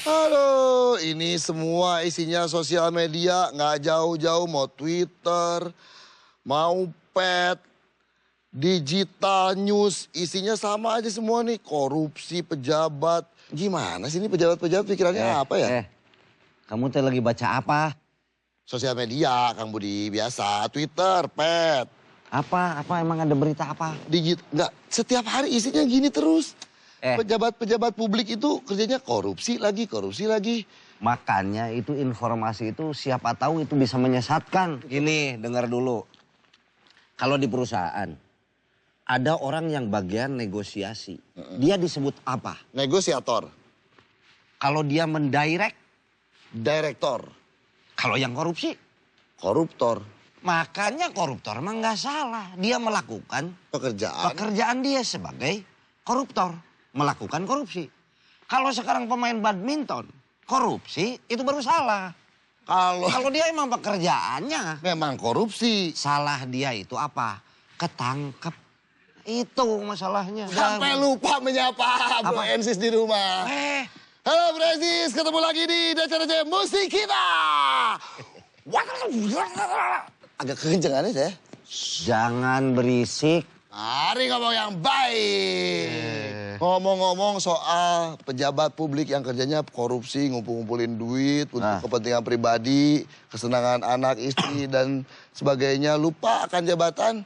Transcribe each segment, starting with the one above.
Aduh, ini semua isinya sosial media, nggak jauh-jauh, mau Twitter, mau pet, digital news, isinya sama aja semua nih, korupsi pejabat. Gimana sih ini pejabat-pejabat pikirannya apa ya? Kamu teh lagi baca apa? Sosial media, Kang Budi, biasa, Twitter, pet. Apa emang ada berita apa? Nggak, setiap hari isinya gini terus. Pejabat-pejabat publik itu kerjanya korupsi lagi. Makanya itu informasi itu siapa tahu itu bisa menyesatkan. Gini, dengar dulu. Kalau di perusahaan, ada orang yang bagian negosiasi. Dia disebut apa? Negosiator. Kalau dia mendirect? Direktor. Kalau yang korupsi? Koruptor. Makanya koruptor emang nggak salah. Dia melakukan pekerjaan dia sebagai koruptor. Melakukan korupsi. Kalau sekarang pemain badminton, korupsi itu baru salah. Kalau dia emang pekerjaannya memang korupsi. Salah dia itu apa? Ketangkep. Itu masalahnya. Sampai lupa menyapa Bro Ensis di rumah. Halo Bro Ensis, ketemu lagi di DCDC Musik Kita. Agak kekencengan saya. Jangan berisik. Mari ngomong yang baik. Ngomong-ngomong soal pejabat publik yang kerjanya korupsi, ngumpul-ngumpulin duit untuk kepentingan pribadi, kesenangan anak, istri, dan sebagainya. Lupa akan jabatan.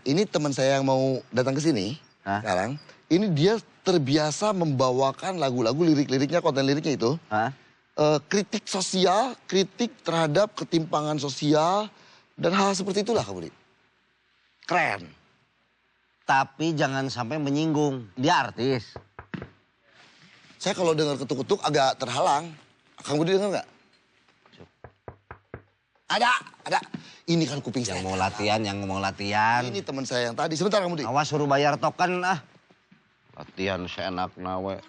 Ini teman saya yang mau datang ke sini sekarang. Ini dia terbiasa membawakan lagu-lagu, lirik-liriknya, konten liriknya itu. Kritik sosial, kritik terhadap ketimpangan sosial, dan hal seperti itulah, Kak Budi. Keren. Tapi jangan sampai menyinggung. Dia artis. Saya kalau dengar ketuk-ketuk agak terhalang. Kang Budi dengar nggak? Ada. Ini kan kuping saya. Yang mau latihan. Ini teman saya yang tadi. Sebentar, Kang Budi. Awas suruh bayar token Latihan seenak nawe.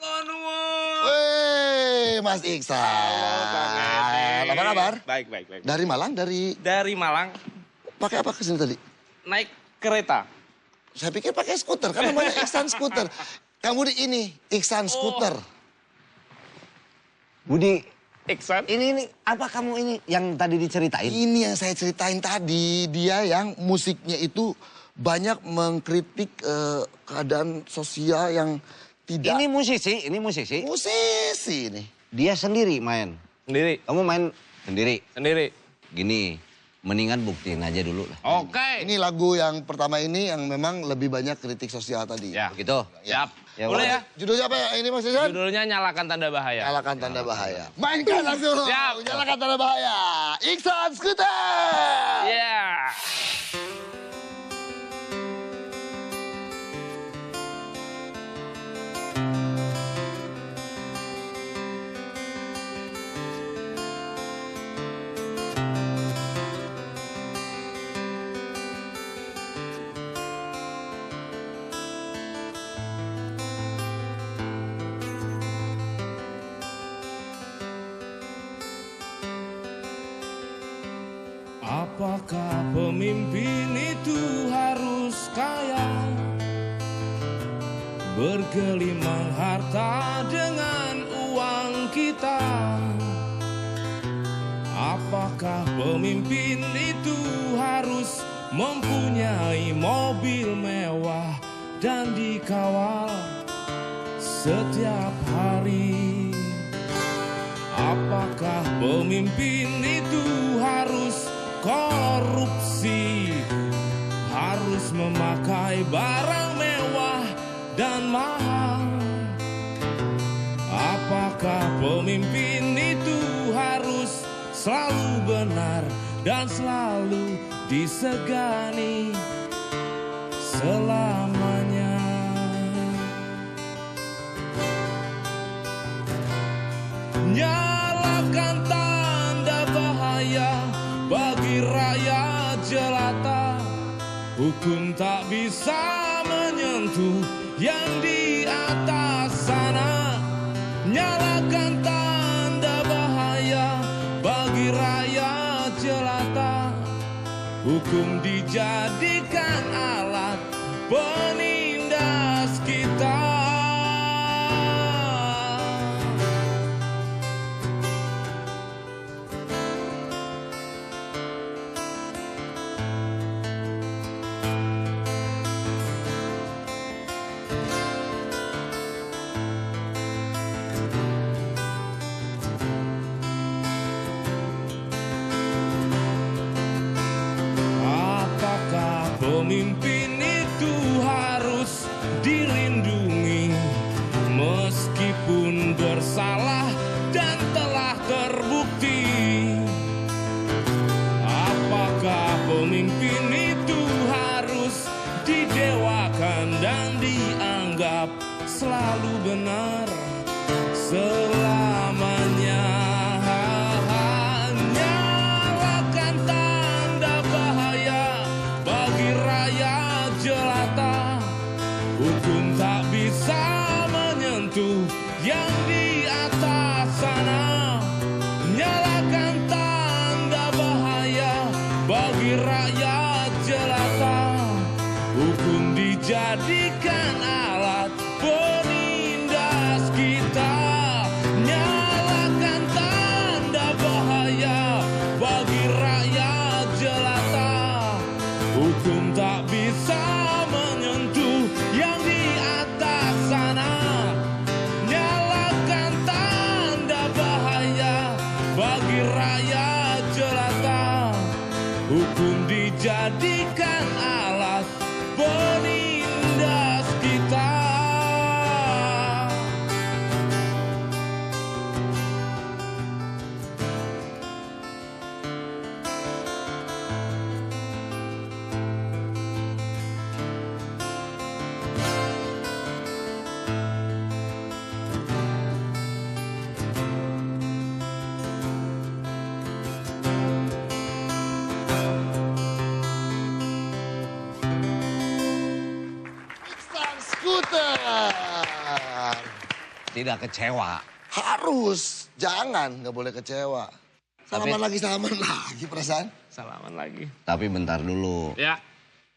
Weh, Mas Iksan. Apa kabar? Baik. Dari Malang? Dari Malang. Pakai apa kesini tadi? Naik kereta. Saya pikir pakai skuter, kan namanya Iksan skuter. Kang Budi ini, Iksan skuter. Budi, Iksan? ini apa kamu ini yang tadi diceritain? Ini yang saya ceritain tadi. Dia yang musiknya itu banyak mengkritik keadaan sosial yang tidak... Ini musisi? Musisi ini. Dia sendiri main? Sendiri. Kamu main sendiri? Sendiri. Gini, mendingan buktiin aja dulu lah. Oke. Ini lagu yang pertama ini yang memang lebih banyak kritik sosial tadi. Ya. Gitu? Siap. Ya, boleh ya? Judulnya apa ya ini Mas Iksan? Judulnya Nyalakan Tanda Bahaya. Nyalakan Tanda Bahaya. Mainkan langsung. Siap. Nyalakan Tanda Bahaya. Iksan skuter. Yeah. Apakah pemimpin itu harus kaya, bergelimang harta dengan uang kita? Apakah pemimpin itu harus mempunyai mobil mewah dan dikawal setiap hari? Apakah pemimpin itu harus korupsi, harus memakai barang mewah dan mahal? Apakah pemimpin itu harus selalu benar dan selalu disegani selamanya? Nyalakan tanda bahaya bagi rakyat jelata. Hukum tak bisa menyentuh yang di atas sana. Nyalakan tanda bahaya bagi rakyat jelata. Hukum dijadikan alat penindas kita. tidak kecewa. Harus, jangan, nggak boleh kecewa. Salaman lagi perasaan. Salaman lagi. Tapi bentar dulu. Ya.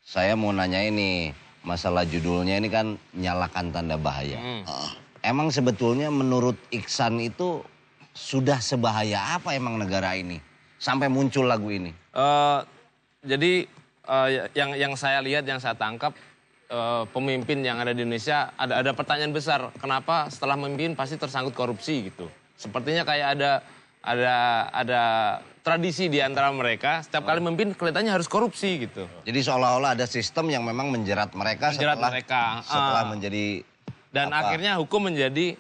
Saya mau nanya ini, masalah judulnya ini kan Nyalakan Tanda Bahaya. Emang sebetulnya menurut Iksan itu sudah sebahaya apa emang negara ini? Sampai muncul lagu ini. Jadi yang saya lihat, yang saya tangkap, pemimpin yang ada di Indonesia ada pertanyaan besar. Kenapa setelah memimpin pasti tersangkut korupsi gitu? Sepertinya kayak ada tradisi di antara mereka. Setiap kali memimpin kelihatannya harus korupsi gitu. Jadi seolah-olah ada sistem yang memang menjerat mereka setelah menjadi. Dan akhirnya hukum menjadi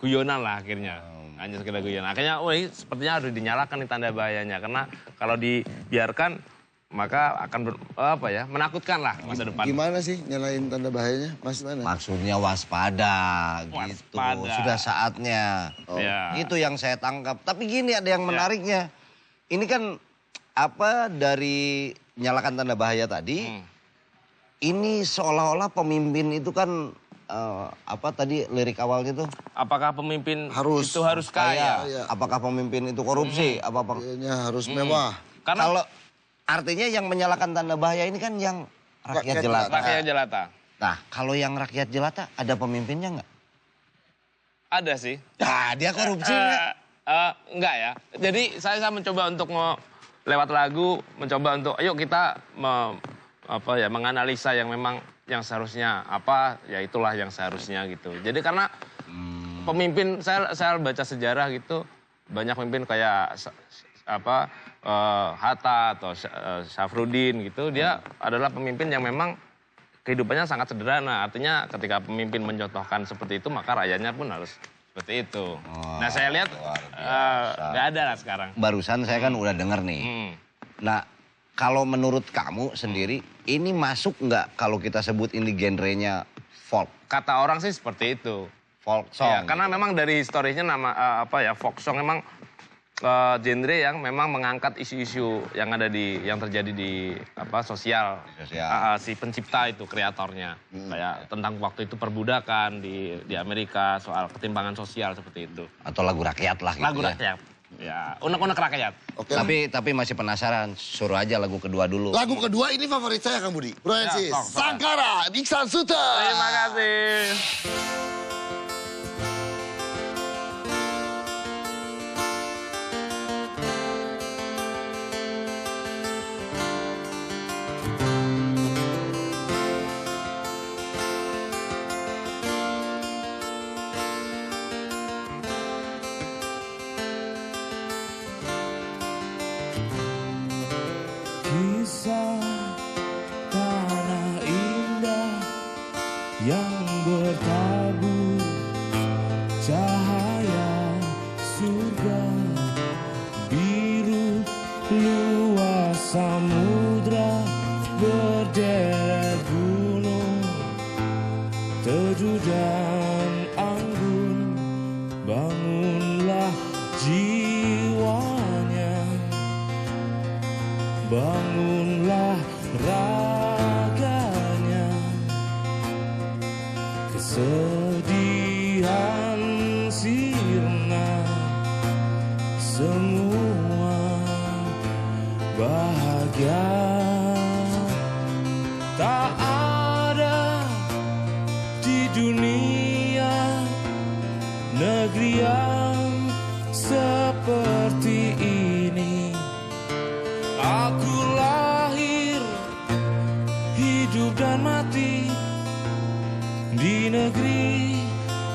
guyonan lah akhirnya. Hanya sekedar guyonan. Akhirnya, sepertinya harus dinyalakan nih tanda bahayanya. Karena kalau dibiarkan, maka akan menakutkan lah masa depan. Gimana sih nyalain tanda bahayanya? Maksudnya waspada gitu. Sudah saatnya. Ya. Itu yang saya tangkap. Tapi gini ada yang menariknya. Ini kan dari Nyalakan Tanda Bahaya tadi. Ini seolah-olah pemimpin itu kan tadi lirik awalnya tuh? Apakah pemimpin itu harus kaya? Apakah pemimpin itu korupsi? Kayaknya harus mewah. Karena kalau artinya yang menyalakan tanda bahaya ini kan yang rakyat jelata. Rakyat jelata. Nah, kalau yang rakyat jelata ada pemimpinnya nggak? Ada sih. Nah, dia korupsi nggak? Enggak ya. Jadi saya mencoba untuk lewat lagu, mencoba untuk ayo kita menganalisa yang memang yang seharusnya ya itulah yang seharusnya gitu. Jadi karena pemimpin, saya baca sejarah gitu, banyak pemimpin kayak Hatta atau Syafruddin gitu, dia adalah pemimpin yang memang kehidupannya sangat sederhana. Artinya ketika pemimpin mencontohkan seperti itu, maka rakyatnya pun harus seperti itu. Nah saya lihat nggak ada lah sekarang. Barusan saya kan udah denger nih. Nah kalau menurut kamu sendiri, ini masuk nggak kalau kita sebut ini genrenya folk? Kata orang sih seperti itu. Folk song. Ya, karena memang dari historisnya folk song memang genre yang memang mengangkat isu-isu yang terjadi di sosial. Si pencipta itu, kreatornya. Kayak tentang waktu itu perbudakan di Amerika, soal ketimpangan sosial seperti itu. Atau lagu rakyat lah gitu. Lagu rakyat. Ya, unek-unek rakyat. Oke. Tapi masih penasaran, suruh aja lagu kedua dulu. Lagu kedua ini favorit saya Kang Budi. Proyensis, Ya, Sangkara, Iksan Suta. Terima kasih. Kisah tanah indah yang bertabur cahaya surga, biru luas samudra, berderet gunung, teduh dan anggun, bangunlah jiwanya, bangunlah raganya, kesedihan sirna, semua bahagia. Tak ada di dunia negeri yang seperti ini. Aku lahir, hidup dan mati di negeri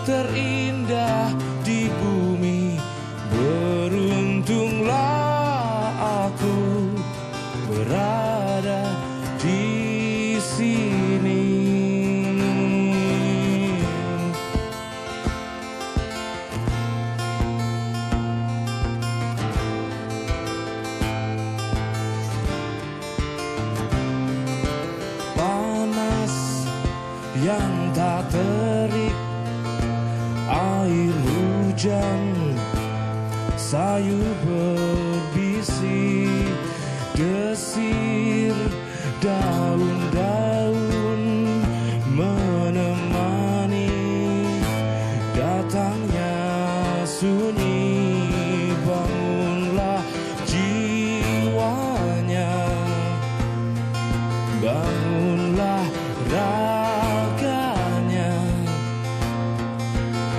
terindah di bumi. Beruntunglah aku berada di sini. Yang tak terik, air hujan, sayu berbisik, desir daun-daun menemani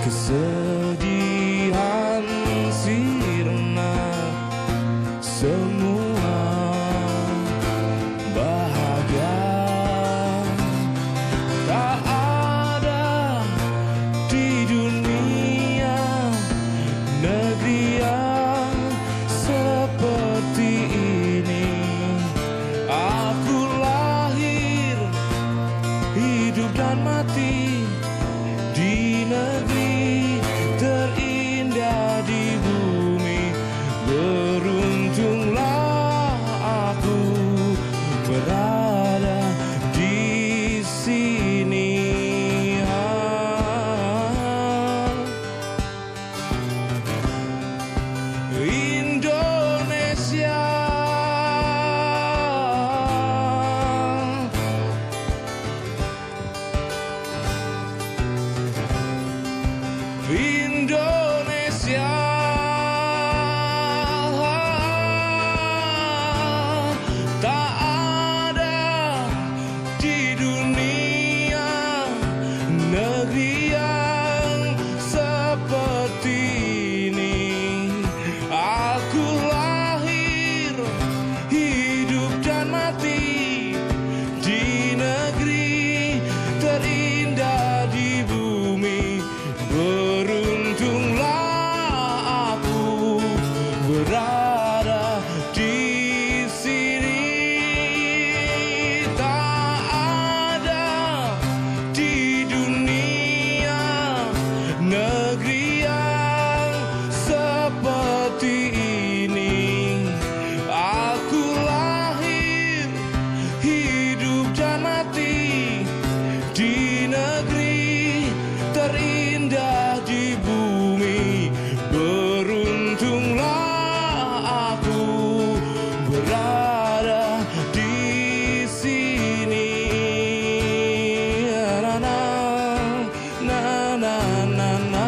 kesedihan sirna, semua bahagia. Tak ada di dunia negeri yang seperti ini. Aku lahir, hidup dan mati di negeri terindah di bumi. Beruntunglah aku berada di sini. Indonesia, Indonesia, tak ada di dunia negeri yang seperti ini. Aku lahir, hidup dan mati di negeri terindah di bumi. Beruntunglah aku berada di sini. Tak ada di dunia negeri yang seperti ini. Aku lahir, hidup dan mati di negeri terindah di bumi. Beruntunglah aku berada di sini. Na na na na na na na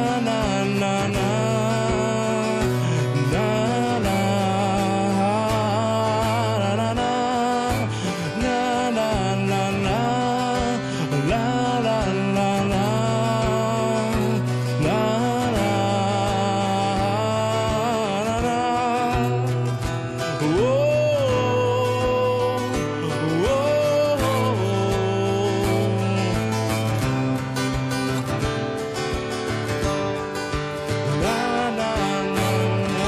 na na na na na na na na na. La la la la, la la la. Oh, oh, la la la la.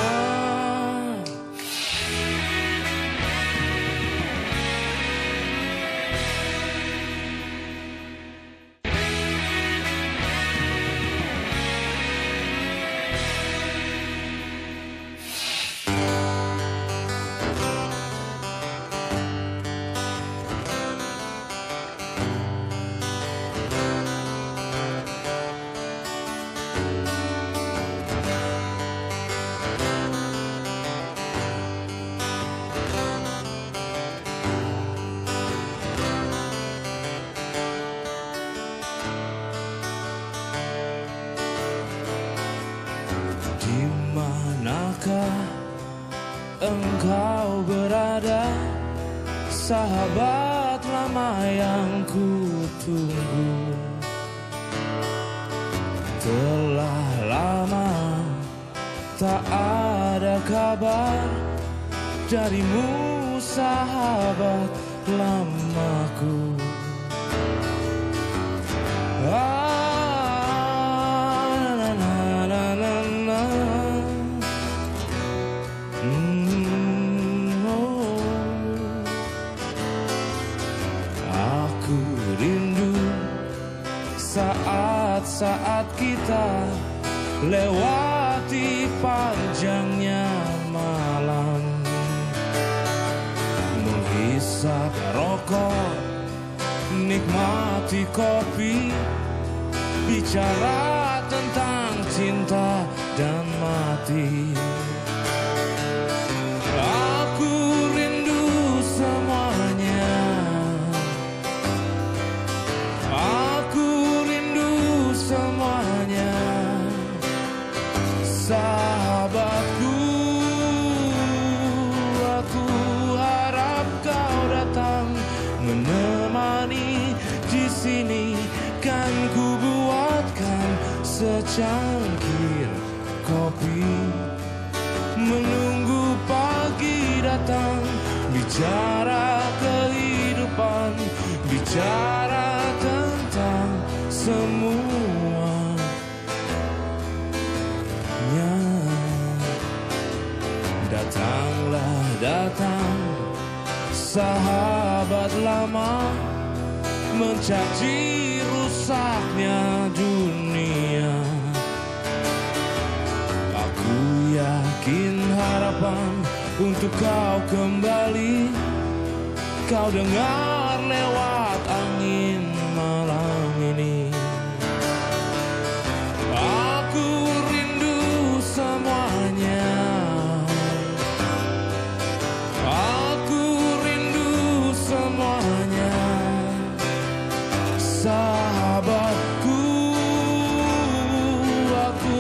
Di manakah engkau berada, sahabat lama yang ku tunggu? Telah lama tak ada kabar darimu, sahabat lamaku. Aku rindu saat-saat kita lewati panjangnya malam, menghisap rokok, nikmati kopi, bicara tentang cinta dan mati. Aku rindu semuanya. Aku rindu semuanya. Sahabatku, aku harap kau datang menemani di sini, kan ku buat secangkir kopi, menunggu pagi datang, bicara kehidupan, bicara tentang semuanya. Datanglah datang, sahabat lama, mencaci rusaknya dunia. Aku yakin harapan untuk kau kembali, kau dengar lewat angin malam ini. Aku rindu semuanya, aku rindu semuanya. Sahabatku, aku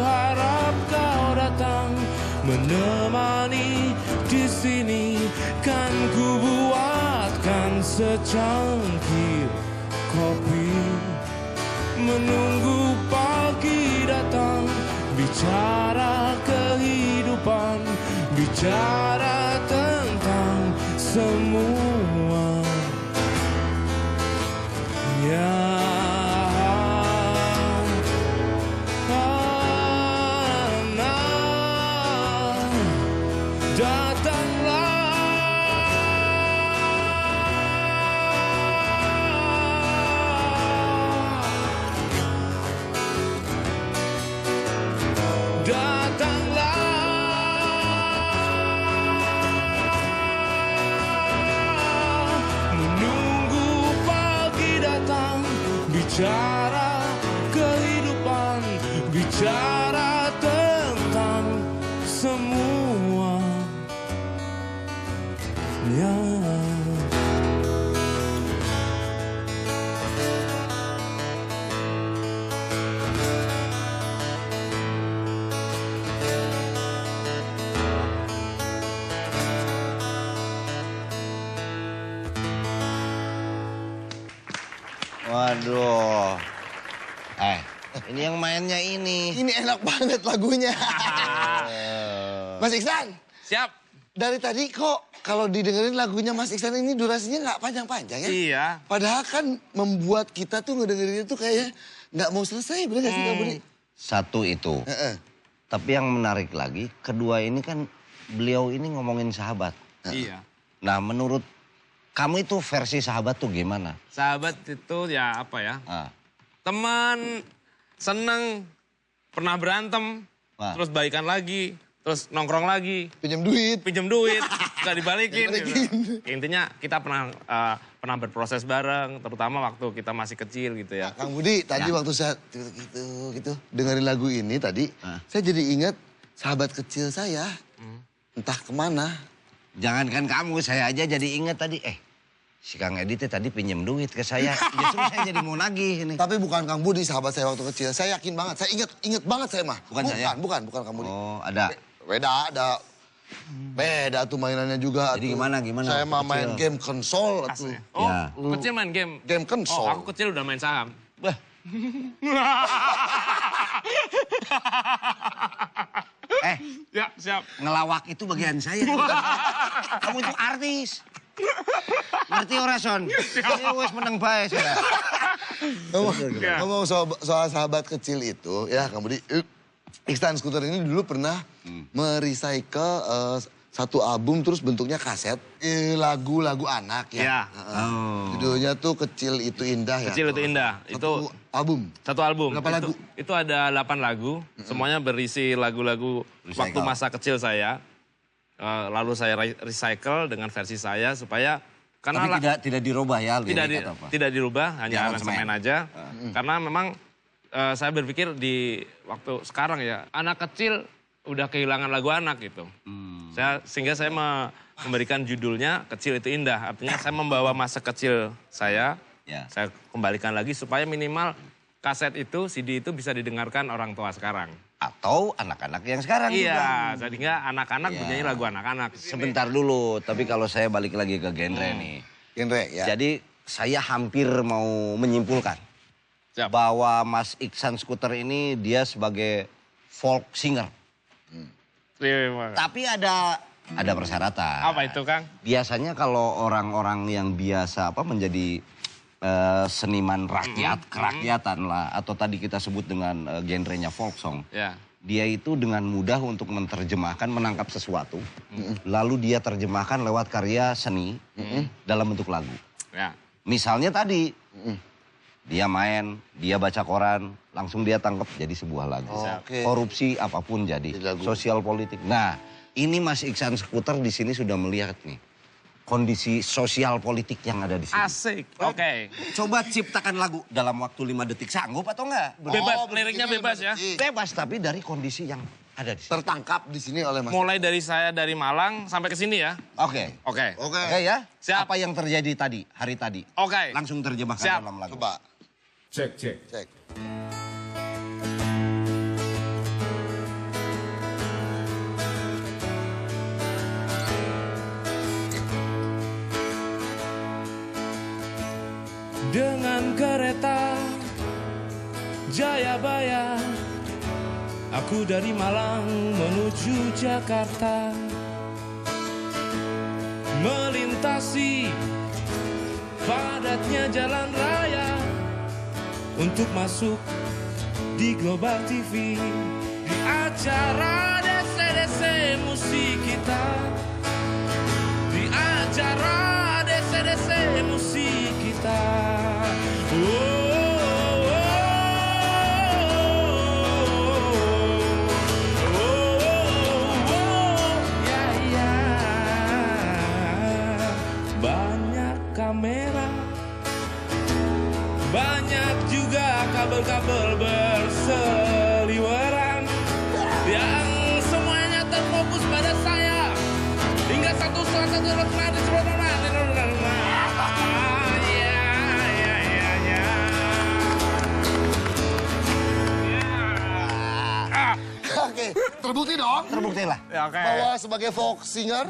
harap kau datang menemani di sini. Kan ku buatkan secangkir kopi, menunggu pagi datang, bicara kehidupan, bicara tentang semua. Bicara kehidupan, bicara tentang semua. Waduh. Ini yang mainnya ini. Ini enak banget lagunya. Mas Iksan. Siap. Dari tadi kok kalau didengerin lagunya Mas Iksan ini durasinya nggak panjang-panjang ya? Iya. Padahal kan membuat kita tuh ngedengerinnya tuh kayak nggak mau selesai, bener nggak sih Kak Budi? Satu itu. Tapi yang menarik lagi, kedua ini kan beliau ini ngomongin sahabat. Iya. Nah, menurut kamu itu versi sahabat tuh gimana? Sahabat itu ya apa ya? Teman, seneng, pernah berantem, terus baikan lagi, terus nongkrong lagi. Pinjam duit. Gak dibalikin. Gitu. Intinya kita pernah berproses bareng, terutama waktu kita masih kecil gitu ya. Nah, Kang Budi, tadi waktu saya gitu dengerin lagu ini tadi, saya jadi ingat sahabat kecil saya, entah kemana. Jangankan kamu, saya aja jadi ingat tadi, si Kang Edi tadi pinjam duit ke saya. Justru saya jadi mau nagih ini. Tapi bukan Kang Budi, sahabat saya waktu kecil. Saya yakin banget, saya inget banget saya mah. Bukan saya? Bukan Kang Budi. Oh, ada. Beda tuh mainannya juga. Jadi gimana? Saya mah main game konsol tuh. Oh, Ya. kecil main game? Game konsol. Oh, aku kecil udah main saham. Ya, siap. Ngelawak itu bagian saya. Kamu itu artis. Ngerti ora, Son? Saya wes menang bae sudah. Ngomong soal sahabat kecil itu, ya Kang Budi, Iksan Skuter ini dulu pernah merecycle satu album terus bentuknya kaset, lagu-lagu anak ya. Iya. Judulnya tuh Kecil Itu Indah ya. Kecil itu indah. Satu album. Satu album. Berapa lagu? Itu ada 8 lagu. Semuanya berisi lagu-lagu waktu masa kecil saya. Lalu saya recycle dengan versi saya supaya Tapi tidak dirubah ya lirik atau apa? tidak dirubah, hanya Aransemen aransemen aja. Karena memang saya berpikir di waktu sekarang ya, anak kecil udah kehilangan lagu anak gitu. Sehingga saya memberikan judulnya Kecil Itu Indah. Artinya saya membawa masa kecil saya kembalikan lagi supaya minimal kaset itu, CD itu bisa didengarkan orang tua sekarang. Atau anak-anak yang sekarang juga. Iya, sehingga anak-anak bernyanyi lagu anak-anak. Sebentar dulu, tapi kalau saya balik lagi ke genre nih. Genre ya. Jadi saya hampir mau menyimpulkan. Siap. bahwa Mas Iksan Skuter ini dia sebagai folk singer. Tapi ada persyaratan. Apa itu, Kang? Biasanya kalau orang-orang yang biasa menjadi seniman rakyat, kerakyatan lah, atau tadi kita sebut dengan genrenya folk song. Ya. Dia itu dengan mudah untuk menerjemahkan, menangkap sesuatu, lalu dia terjemahkan lewat karya seni dalam bentuk lagu. Ya. Misalnya tadi, dia main, dia baca koran, langsung dia tangkap jadi sebuah lagu. Oke. Korupsi apapun jadi, lagu. sosial politik. Nah, ini Mas Iksan Skuter di sini sudah melihat nih kondisi sosial politik yang ada di sini. Asik. Oke. Coba ciptakan lagu dalam waktu 5 detik, sanggup atau enggak? Bebas, liriknya bebas ya. Bebas, tapi dari kondisi yang ada di sini. Tertangkap di sini oleh Mas. Mulai dari saya dari Malang sampai ke sini ya. Oke. Oke. Oke. Oke ya? Siap. Apa yang terjadi tadi, hari tadi? Oke. Langsung terjemahkan Siap. dalam lagu. Coba. Cek. Cek. Dengan kereta Jayabaya, aku dari Malang menuju Jakarta, melintasi padatnya jalan raya untuk masuk di Global TV, di acara DC-DC musik kita, di acara DC-DC musik kita. Banyak kamera, banyak juga kabel-kabel berseliweran yang semuanya terfokus pada saya hingga satu Oke, terbukti dong Terbukti lah. Ya, oke. bahwa sebagai folk singer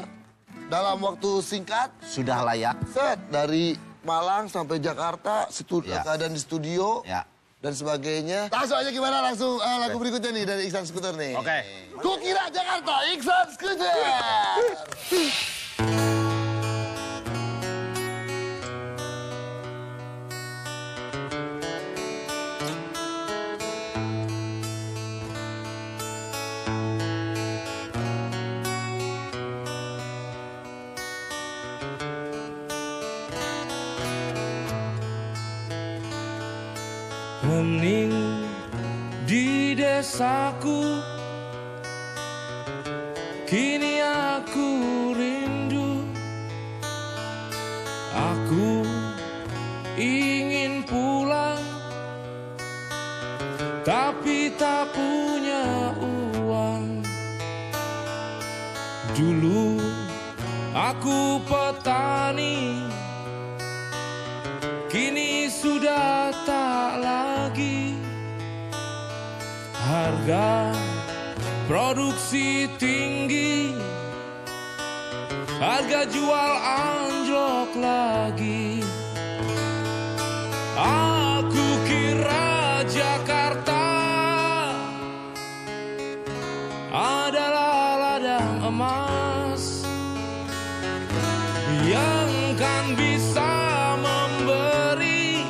dalam waktu singkat Sudah layak. set dari Malang sampai Jakarta, Ya. keadaan di studio Ya. dan sebagainya. Langsung aja gimana langsung lagu berikutnya nih dari Iksan Skuter nih. Oke. Kukira Jakarta, Iksan Skuter. Hening di desaku, kini aku rindu. Aku ingin pulang, tapi tak punya uang. Dulu aku petani, kini sudah tak lagi. Harga produksi tinggi, harga jual anjlok lagi. Aku kira Jakarta adalah ladang emas yang kan bisa memberi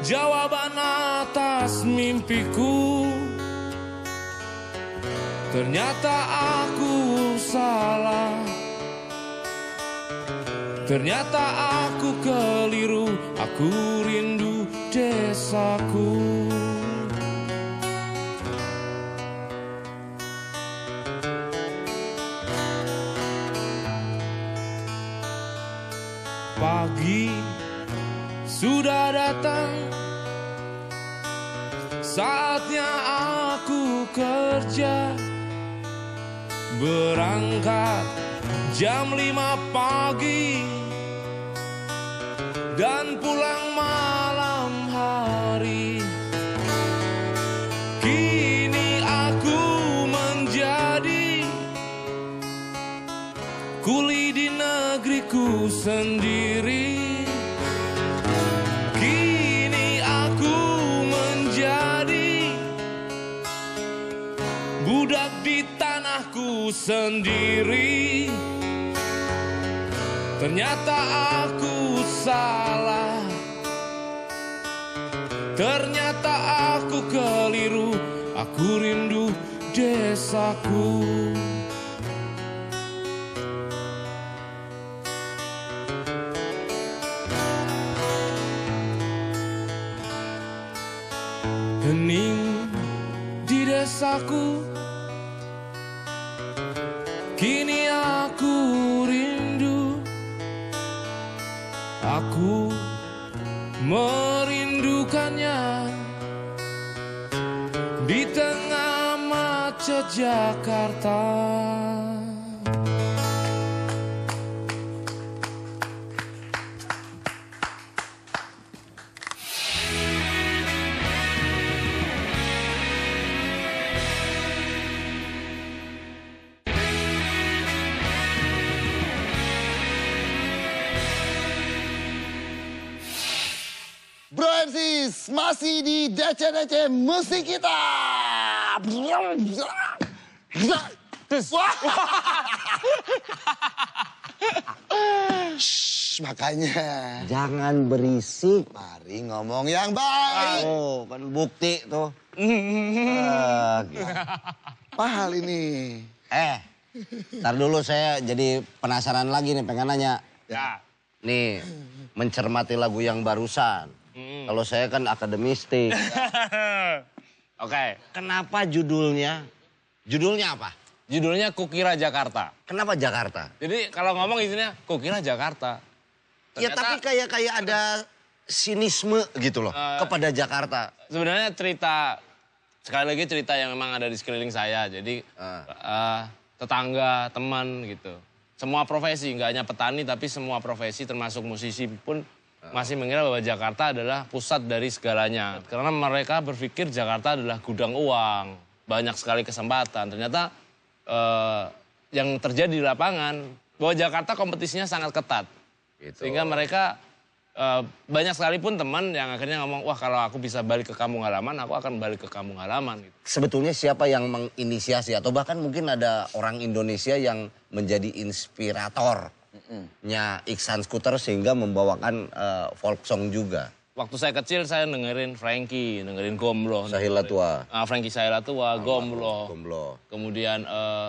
jawaban atas mimpiku. Ternyata aku salah, ternyata aku keliru, aku rindu desaku. Pagi sudah datang, saatnya aku kerja. Berangkat jam 5 pagi dan pulang malam hari. Kini aku menjadi kuli di negeriku sendiri. Kini sendiri. Ternyata aku salah. Ternyata aku keliru. Aku rindu desaku. Hening di desaku. Kini aku rindu. Aku merindukannya di tengah macet Jakarta. Bro and sis, masih di DC-DC musik kita. Shh, makanya. Jangan berisik. Mari ngomong yang baik. Oh, kan bukti tuh. Mahal ini. Ntar dulu saya jadi penasaran lagi nih, pengen nanya. Ya. Nih, mencermati lagu yang barusan. Kalau saya kan akademistik. Oke. Kenapa judulnya? Judulnya apa? Judulnya Kukira Jakarta. Kenapa Jakarta? Jadi kalau ngomong isinya Kukira Jakarta. Ya tapi kayak ada sinisme gitu loh kepada Jakarta. Sebenarnya cerita, sekali lagi cerita yang memang ada di sekeliling saya. Jadi tetangga, teman gitu. Semua profesi, nggak hanya petani tapi semua profesi termasuk musisi pun masih mengira bahwa Jakarta adalah pusat dari segalanya. Karena mereka berpikir Jakarta adalah gudang uang, banyak sekali kesempatan. Ternyata yang terjadi di lapangan, bahwa Jakarta kompetisinya sangat ketat. Gitu. Sehingga mereka banyak sekali pun teman yang akhirnya ngomong, wah kalau aku bisa balik ke kampung halaman, aku akan balik ke kampung halaman. Gitu. Sebetulnya siapa yang menginisiasi atau bahkan mungkin ada orang Indonesia yang menjadi inspiratornya Iksan Skuter sehingga membawakan folk song juga. Waktu saya kecil saya dengerin Frankie, dengerin Gombloh. Sahila Tua. Frankie Sahila Tua, Gombloh. Kemudian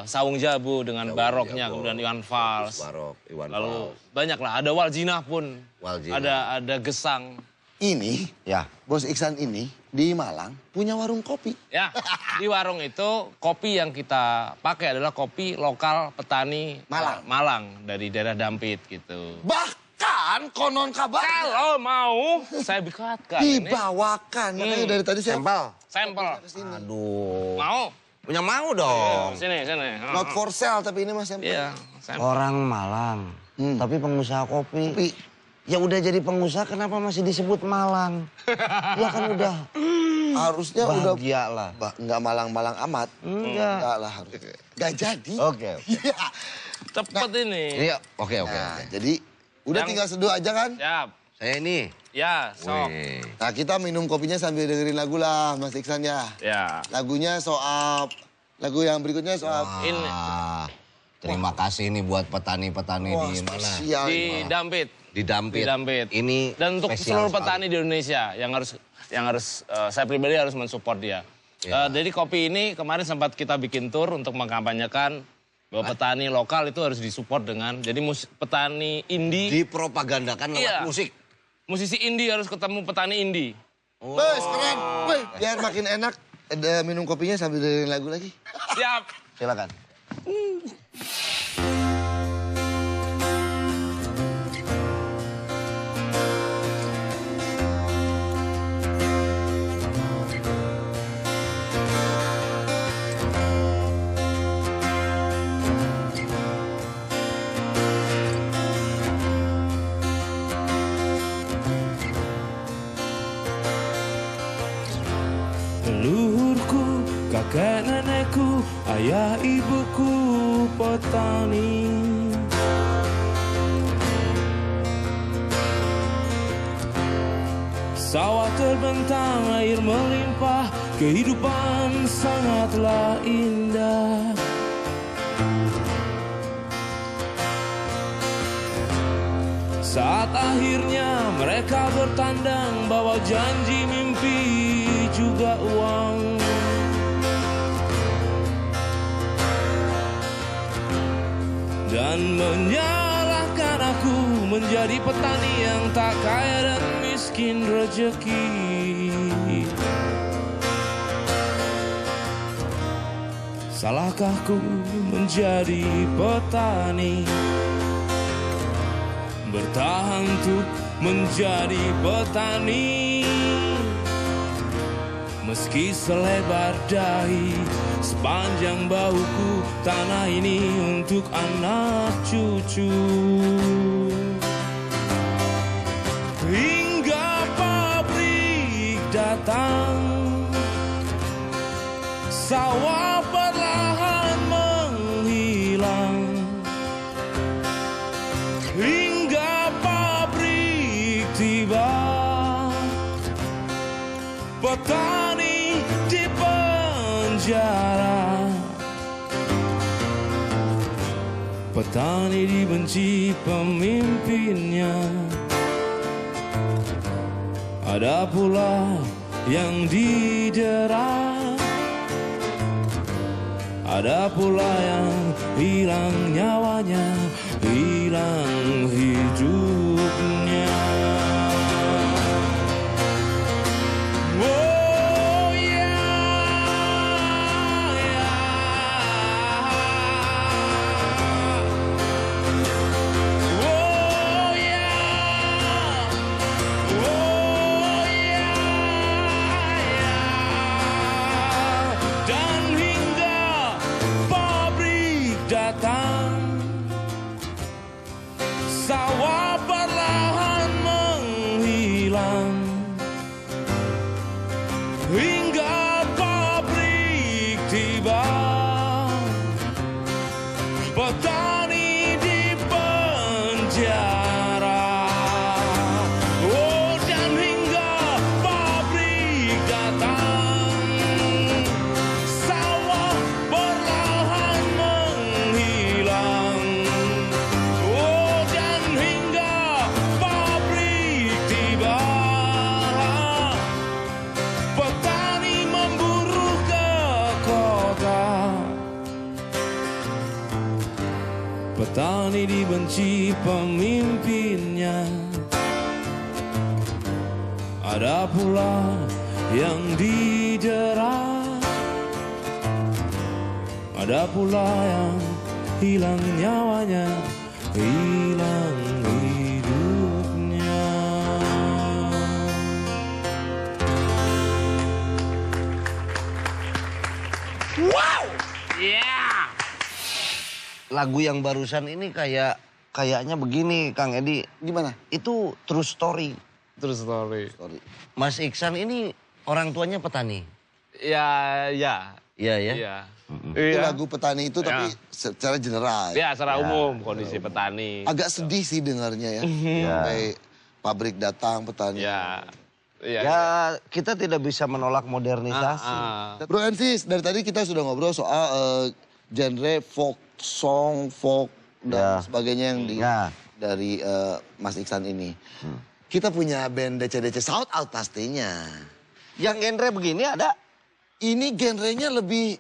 Sawung Jabu dengan baroknya, kemudian Iwan Fals. Lalu banyak lah, ada Waljina pun. Ada Gesang. Ini, Ya. Bos Iksan ini di Malang punya warung kopi. Ya, di warung itu kopi yang kita pakai adalah kopi lokal petani Malang dari daerah Dampit gitu. Bahkan konon kabar Kalau mau saya bikatkan dibawakan. Makanya dari tadi saya sampel. Aduh. Mau? Punya mau dong. Sini. not for sale tapi ini Mas sampel. Iya, sampel. Orang Malang, tapi pengusaha kopi. Kopi. Ya udah jadi pengusaha kenapa masih disebut Malang? Ya kan udah Harusnya udah bahagia lah. Nggak malang-malang amat. Enggak. Nggak lah harus. Nggak jadi. Oke. Iya. Cepet ini. Iya, oke. Nah, jadi udah tinggal seduh aja kan? Siap. Saya ini. Ya, sok. Wih. Nah kita minum kopinya sambil dengerin lagu lah Mas Iksan ya. Ya. Lagunya soal, lagu yang berikutnya soal. Ini Terima kasih nih buat petani-petani Wah, di mana? spesial. di Dampit. Di Dampit. Di Dampit. Ini Dan untuk spesial seluruh sekali. petani di Indonesia yang harus saya pribadi harus mensupport dia. Ya. Jadi kopi ini kemarin sempat kita bikin tour untuk mengkampanyekan bahwa petani lokal itu harus disupport dengan jadi petani indie. Dipropagandakan lewat Iya. musik. Musisi indie harus ketemu petani indie. Wes keren. Weh, biar makin enak ada minum kopinya sambil dengerin lagu lagi. Siap. Silakan. Leluhurku, kakek nenekku, ayah ibuku petani. Sawah terbentang, air melimpah, kehidupan sangatlah indah. Saat akhirnya mereka bertandang, bawa janji, mimpi, juga uang. Dan menyalahkan aku menjadi petani yang tak kaya dan miskin rezeki. Salahkah ku menjadi petani, bertahan untuk menjadi petani, meski selebar dahi, sepanjang bahuku tanah ini untuk anak cucu. Hingga pabrik datang, sawah perlahan menghilang. Hingga pabrik tiba, petani di penjara. Petani dibenci pemimpinnya, ada pula yang didera, ada pula yang hilang nyawanya, hilang hidupnya. Oh yeah, yeah. Oh yeah, oh yeah. Dan hingga pabrik datang, sawah perlahan menghilang. Hingga pabrik tiba, petani di penjara. Oh, dan hingga pabrik datang, sawah perlahan menghilang. Oh, dan hingga pabrik tiba, petani memburu ke kota. Petani dibenci pemimpinnya, ada pula yang didera, ada pula yang hilang nyawanya, hilang hidupnya. Lagu yang barusan ini kayaknya begini, Kang Edi. Gimana? Itu true story. Terus story. Sorry. Mas Iksan ini orang tuanya petani. Ya, ya. Iya ya. Iya. Itu Iya. lagu petani itu tapi secara general. Ya, secara umum kondisi petani. Agak sedih sih dengarnya ya. Sampai pabrik datang, petani. Ya. Iya. Ya kita tidak bisa menolak modernisasi. Bro Ensis, dari tadi kita sudah ngobrol soal genre folk song, folk dan sebagainya yang dari Mas Iksan ini. Kita punya band DC-DC Shout Out pastinya. Yang genre begini ada? Ini genrenya lebih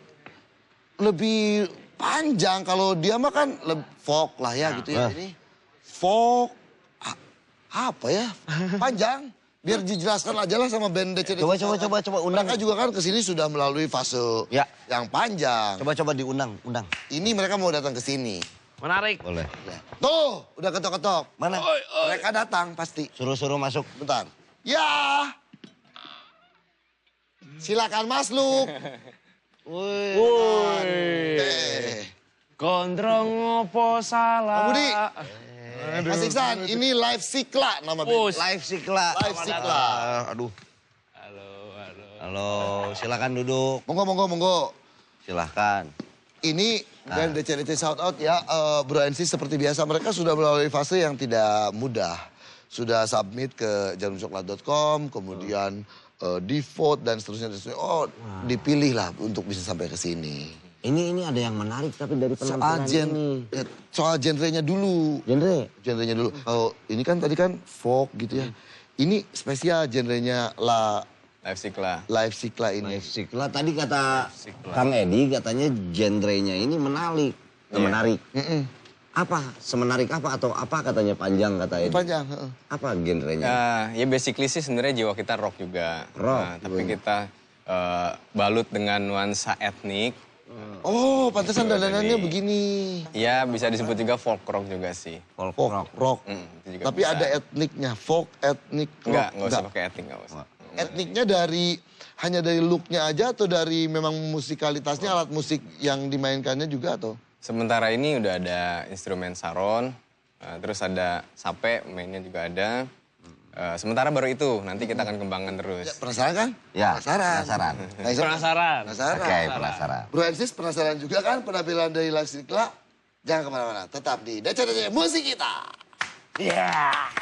panjang. Kalau dia mah kan folk lah ya gitu ya. Ini folk apa ya? Panjang. Biar dijelaskan aja lah sama band DC. Coba undang. Mereka juga kan kesini sudah melalui fase yang panjang. Coba diundang, undang. Ini mereka mau datang ke sini. Menarik. Boleh. Tuh, udah ketok-ketok. Mana? Mereka datang pasti. Suruh masuk. Bentar. Ya. Silakan masuk. Woi. Gondrong opo salah. Budi. Mas Iksan, ini Live Sikla nama band. Live Sikla. Live Sikla. Aduh. Halo. Halo, silakan duduk. Monggo. Silahkan. Ini band DC Shout Out ya, Bro NC seperti biasa mereka sudah melalui fase yang tidak mudah. Sudah submit ke jarumcoklat.com, kemudian di vote dan seterusnya. Oh, dipilih lah untuk bisa sampai ke sini. Ini ada yang menarik tapi dari penampilan ini. Soal genrenya dulu. Genrenya dulu. Kalau ini kan tadi kan folk gitu ya. Ini spesial genrenya Live Sikla ini. Live Sikla tadi kata Kang Edi katanya genrenya ini menarik. Menarik. Apa? Semenarik apa atau apa katanya Panjang kata Edi? Panjang. Apa genrenya? Ya basically sih sebenarnya jiwa kita rock juga. Rock. Tapi kita balut dengan nuansa etnik. Oh, pantesan dandanannya begini. Ya bisa disebut juga folk rock juga sih. Folk Rock. Itu juga Tapi bisa. ada etniknya, folk, etnik, rock. Enggak usah pakai etnik, enggak usah. Etniknya hanya dari looknya aja atau dari memang musikalitasnya, alat musik yang dimainkannya juga atau? Sementara ini udah ada instrumen saron, terus ada sape, mainnya juga ada. Sementara baru itu, nanti kita akan kembangkan terus. Penasaran kan? Ya, Penasaran. penasaran. Nah, Isa, Penasaran. Penasaran. Oke, penasaran. Bro Ensis penasaran juga kan penampilan dari Live Sikla? Jangan kemana-mana, tetap di DC Musik Kita. Kita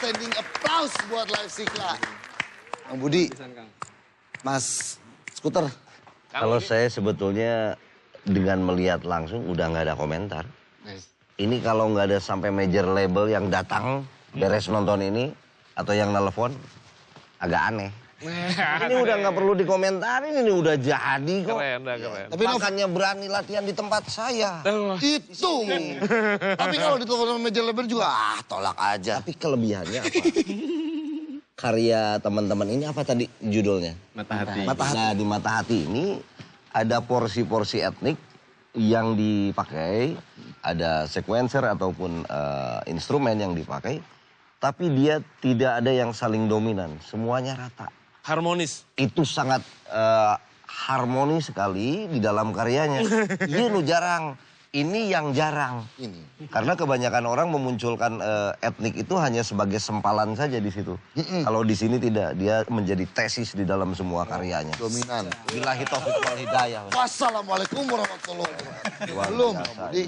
standing applause buat Live Sikla. Bang Budi, Mas Skuter. Kalau saya sebetulnya dengan melihat langsung udah nggak ada komentar. Ini kalau nggak ada sampai major label yang datang beres nonton ini atau yang nelpon agak aneh. Ini udah nggak perlu dikomentarin, ini udah jadi kok. Keren, keren. Tapi Makanya berani latihan di tempat saya. itu. Tapi kalau ditelepon sama major label juga, tolak aja. Tapi kelebihannya apa? Karya teman-teman ini apa tadi judulnya? Mata hati. Nah, di Mata Hati ini ada porsi-porsi etnik yang dipakai, ada sequencer ataupun instrumen yang dipakai, tapi dia tidak ada yang saling dominan, semuanya rata. Harmonis. Itu sangat harmonis sekali di dalam karyanya. Iya, jarang. Ini yang jarang. Karena kebanyakan orang memunculkan etnik itu hanya sebagai sempalan saja di situ. Kalau di sini tidak, dia menjadi tesis di dalam semua karyanya. Dominan. Billahi taufiq wal hidayah. Wassalamualaikum warahmatullahi wabarakatuh. Belum, Budi.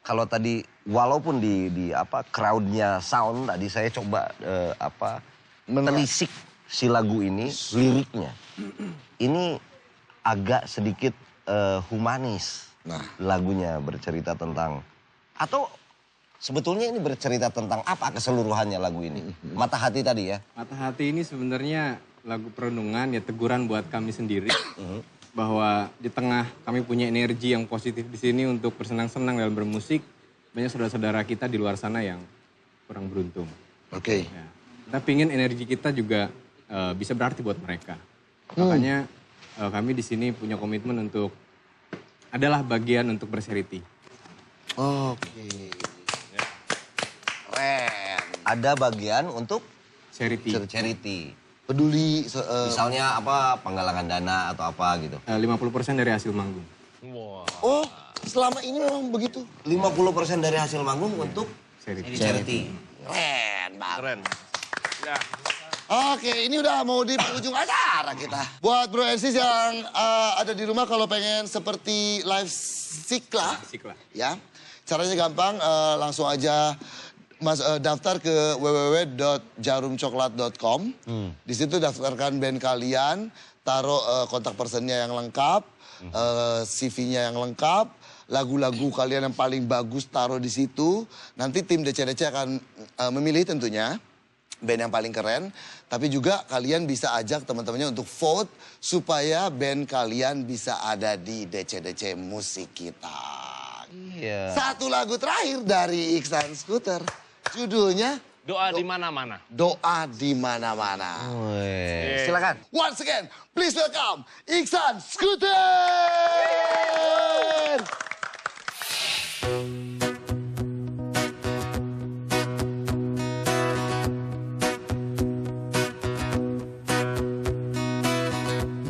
Kalau tadi walaupun di apa crowdnya sound tadi saya coba menelisik si lagu ini liriknya. Ini agak sedikit humanis. Nah, Lagunya bercerita tentang atau sebetulnya ini bercerita tentang apa keseluruhannya lagu ini? Mata Hati tadi ya. Mata Hati ini sebenarnya lagu perenungan, ya teguran buat kami sendiri. Bahwa di tengah kami punya energi yang positif di sini untuk bersenang-senang dalam bermusik. Banyak saudara-saudara kita di luar sana yang kurang beruntung. oke. Ya. Kita pingin energi kita juga bisa berarti buat mereka. Makanya kami di sini punya komitmen untuk adalah bagian untuk berseriti. Oke. Keren. Ada bagian untuk Charity. charity. Peduli. Misalnya apa penggalangan dana atau apa gitu. 50% dari hasil manggung. Oh, selama ini memang begitu. 50% dari hasil manggung untuk Charity. charity. Keren banget. Keren. Ya. Oke, ini udah mau di penghujung acara kita. Buat Bro Ensis yang ada di rumah kalau pengen seperti Live Sikla, Sikla. ya, caranya gampang, langsung aja daftar ke www.jarumcoklat.com. Di situ daftarkan band kalian, taruh kontak personnya yang lengkap, CV-nya yang lengkap, lagu-lagu kalian yang paling bagus taruh di situ. Nanti tim DC-DC akan memilih tentunya band yang paling keren, tapi juga kalian bisa ajak teman-temannya untuk vote supaya band kalian bisa ada di DC-DC musik kita. Iya. Satu lagu terakhir dari Iksan Skuter, judulnya Doa di mana-mana. Doa di Mana-Mana. Silakan. Once again, please welcome Iksan Skuter.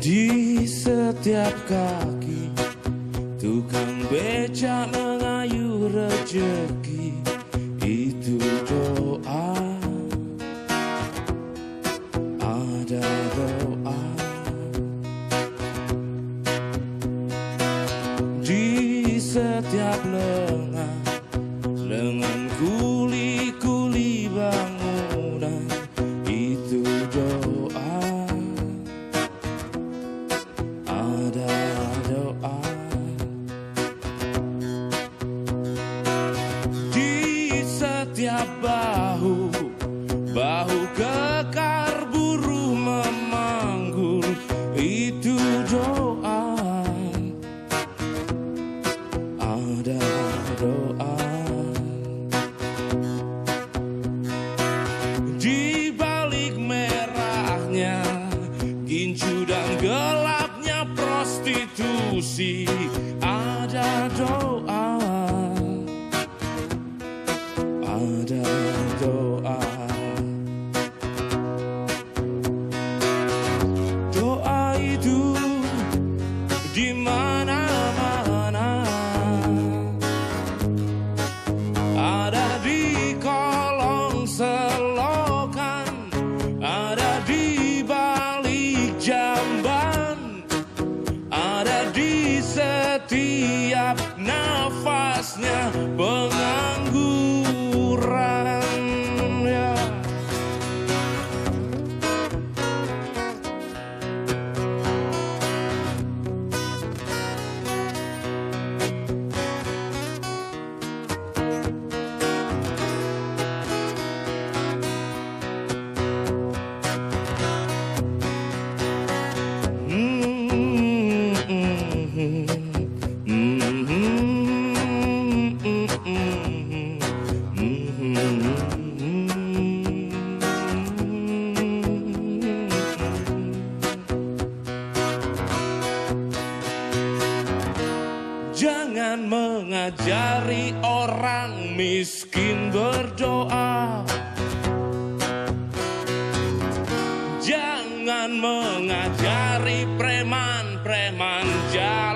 Di setiap kaki tukang becak mengayuh rejeki, itu doa, ada doa. Di setiap lengan kuli-kuli bangunan, itu doa, ada doa. Di setiap bahu kekar buruh memanggul, itu doa, ada doa. Di balik merahnya gincu dan gelapnya prostitusi, ada doa, ada doa. Doa itu di mana-mana, ada di kolong selokan, ada di balik jamban, ada di setiap nafasnya pengangguran, ya. Jangan mengajari orang miskin berdoa. Jangan mengajari preman-preman jahat.